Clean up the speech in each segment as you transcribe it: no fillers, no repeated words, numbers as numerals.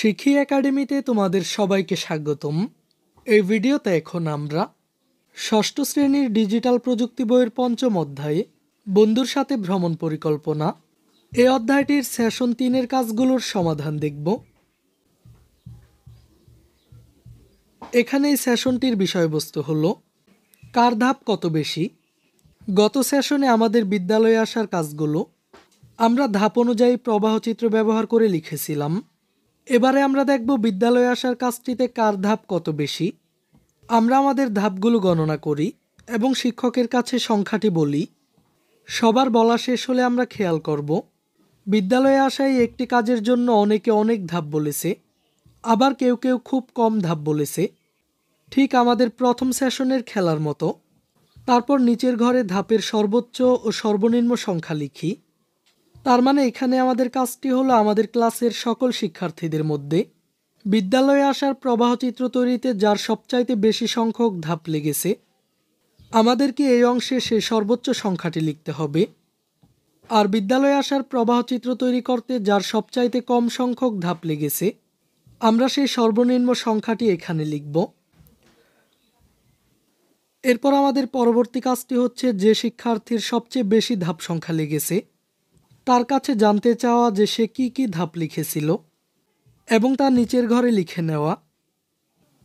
শিখি একাডেমিতে তোমাদের সবাইকে স্বাগতম। এই ভিডিওতে এখন আমরা ষষ্ঠ শ্রেণীর ডিজিটাল প্রযুক্তি বইয়ের পঞ্চম অধ্যায়ে বন্ধুর সাথে ভ্রমণ পরিকল্পনা এই অধ্যায়টির সেশন 3-এর কাজগুলোর সমাধান দেখব। এখানে এই সেশনটির বিষয়বস্তু হলো কার ধাপ কত বেশি। গত সেশনে আমাদের বিদ্যালয়ে আসার কাজগুলো আমরা ধাপ অনুযায়ী প্রবাহচিত্র ব্যবহার করে লিখেছিলাম। এবারে আমরা দেখব বিদ্যালয়ে আসার কাজটিতে কার ধাপ কত বেশি। আমরা আমাদের ধাপগুলো গণনা করি এবং শিক্ষকের কাছে সংখ্যাটি বলি। সবার বলা শেষ হলে আমরা খেয়াল করব বিদ্যালয়ে আসায় একটি কাজের জন্য অনেকে অনেক ধাপ বলেছে, আবার কেউ কেউ খুব কম ধাপ বলেছে, ঠিক আমাদের প্রথম সেশনের খেলার মতো। তারপর নিচের ঘরে ধাপের সর্বোচ্চ ও সর্বনিম্ন সংখ্যা লিখি। তার মানে এখানে আমাদের কাজটি হলো আমাদের ক্লাসের সকল শিক্ষার্থীদের মধ্যে বিদ্যালয়ে আসার প্রবাহচিত্র তৈরিতে যার সবচাইতে বেশি সংখ্যক ধাপ লেগেছে আমাদেরকে এই অংশে সেই সর্বোচ্চ সংখ্যাটি লিখতে হবে। আর বিদ্যালয়ে আসার প্রবাহচিত্র তৈরি করতে যার সবচাইতে কম সংখ্যক ধাপ লেগেছে আমরা সেই সর্বনিম্ন সংখ্যাটি এখানে লিখব। এরপর আমাদের পরবর্তী কাজটি হচ্ছে যে শিক্ষার্থীর সবচেয়ে বেশি ধাপ সংখ্যা লেগেছে তার কাছে জানতে চাওয়া যে সে কি কি ধাপ লিখেছিল এবং তা নিচের ঘরে লিখে নেওয়া।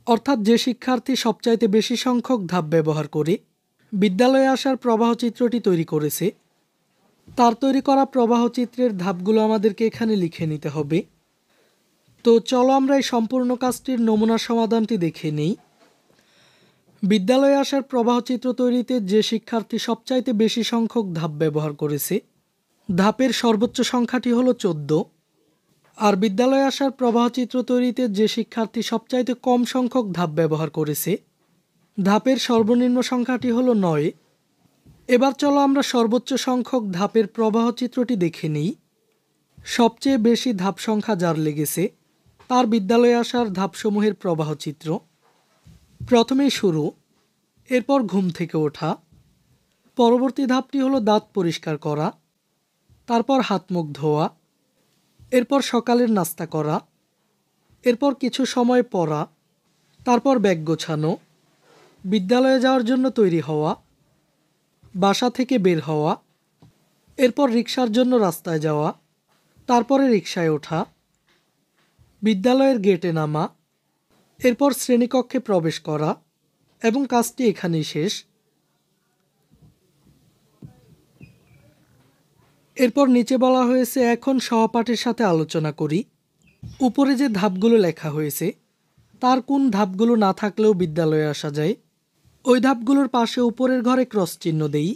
অর্থাৎ যে শিক্ষার্থী সবচাইতে বেশি সংখ্যক ধাপ ব্যবহার করে বিদ্যালয়ে আসার প্রবাহচিত্রটি তৈরি করেছে তার তৈরি করা প্রবাহচিত্রের ধাপগুলো আমাদেরকে এখানে লিখে নিতে হবে। তো চলো আমরা এই সম্পূর্ণ কাজটির নমুনা সমাধানটি দেখে নিই। বিদ্যালয়ে আসার প্রবাহচিত্র তৈরিতে যে শিক্ষার্থী সবচাইতে বেশি সংখ্যক ধাপ ব্যবহার করেছে ধাপের সর্বোচ্চ সংখ্যাটি হলো 14। আর বিদ্যালয়ে আসার প্রবাহচিত্র তৈরিতে যে শিক্ষার্থী সবচাইতে কম সংখ্যক ধাপ ব্যবহার করেছে ধাপের সর্বনিম্ন সংখ্যাটি হলো 9। এবার চলো আমরা সর্বোচ্চ সংখ্যক ধাপের প্রবাহচিত্রটি দেখে নিই। সবচেয়ে বেশি ধাপ সংখ্যা যার লেগেছে তার বিদ্যালয়ে আসার ধাপসমূহের প্রবাহচিত্র। প্রথমেই শুরু, এরপর ঘুম থেকে ওঠা, পরবর্তী ধাপটি হলো দাঁত পরিষ্কার করা, তারপর হাত মুখ ধোয়া, এরপর সকালের নাস্তা করা, এরপর কিছু সময় পড়া, তারপর ব্যাগ গোছানো, বিদ্যালয়ে যাওয়ার জন্য তৈরি হওয়া, বাসা থেকে বের হওয়া, এরপর রিকশার জন্য রাস্তায় যাওয়া, তারপরে রিকশায় ওঠা, বিদ্যালয়ের গেটে নামা, এরপর শ্রেণীকক্ষে প্রবেশ করা এবং কাজটি এখানেই শেষ। এরপর নিচে বলা হয়েছে এখন সহপাঠীর সাথে আলোচনা করি। উপরে যে ধাপগুলো লেখা হয়েছে তার কোন ধাপগুলো না থাকলেও বিদ্যালয়ে আসা যায় ওই ধাপগুলোর পাশে উপরের ঘরে ক্রস চিহ্ন দেই,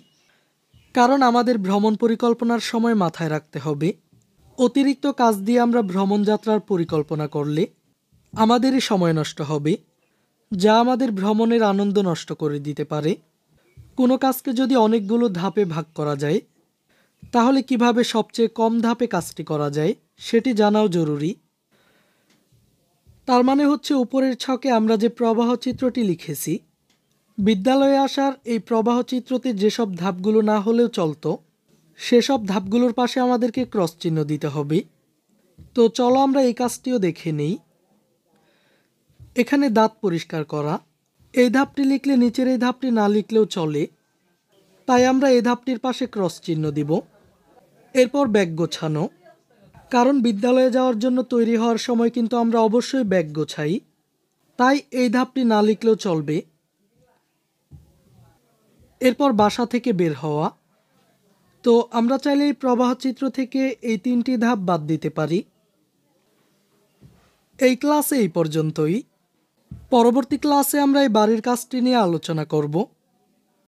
কারণ আমাদের ভ্রমণ পরিকল্পনার সময় মাথায় রাখতে হবে অতিরিক্ত কাজ দিয়ে আমরা ভ্রমণ যাত্রার পরিকল্পনা করলে আমাদেরই সময় নষ্ট হবে, যা আমাদের ভ্রমণের আনন্দ নষ্ট করে দিতে পারে। কোনো কাজকে যদি অনেকগুলো ধাপে ভাগ করা যায় তাহলে কিভাবে সবচেয়ে কম ধাপে কাজটি করা যায় সেটি জানাও জরুরি। তার মানে হচ্ছে উপরের ছকে আমরা যে প্রবাহ চিত্রটি লিখেছি বিদ্যালয়ে আসার এই প্রবাহ চিত্রতে যেসব ধাপগুলো না হলেও চলতো সেসব ধাপগুলোর পাশে আমাদেরকে ক্রস চিহ্ন দিতে হবে। তো চলো আমরা এই কাজটিও দেখে নিই। এখানে দাঁত পরিষ্কার করা, এই ধাপটি লিখলে নিচের এই ধাপটি না লিখলেও চলে, তাই আমরা এই ধাপটির পাশে ক্রস চিহ্ন দিব। এরপর ব্যাগ গোছানো, কারণ বিদ্যালয়ে যাওয়ার জন্য তৈরি হওয়ার সময় কিন্তু আমরা অবশ্যই ব্যাগ গোছাই, তাই এই ধাপটি না লিখলেও চলবে। এরপর বাসা থেকে বের হওয়া, তো আমরা চাইলে এই প্রবাহচিত্র থেকে এই 3টি ধাপ বাদ দিতে পারি। এই ক্লাসে এই পর্যন্তই। পরবর্তী ক্লাসে আমরা এই বাড়ির কাজটি নিয়ে আলোচনা করব।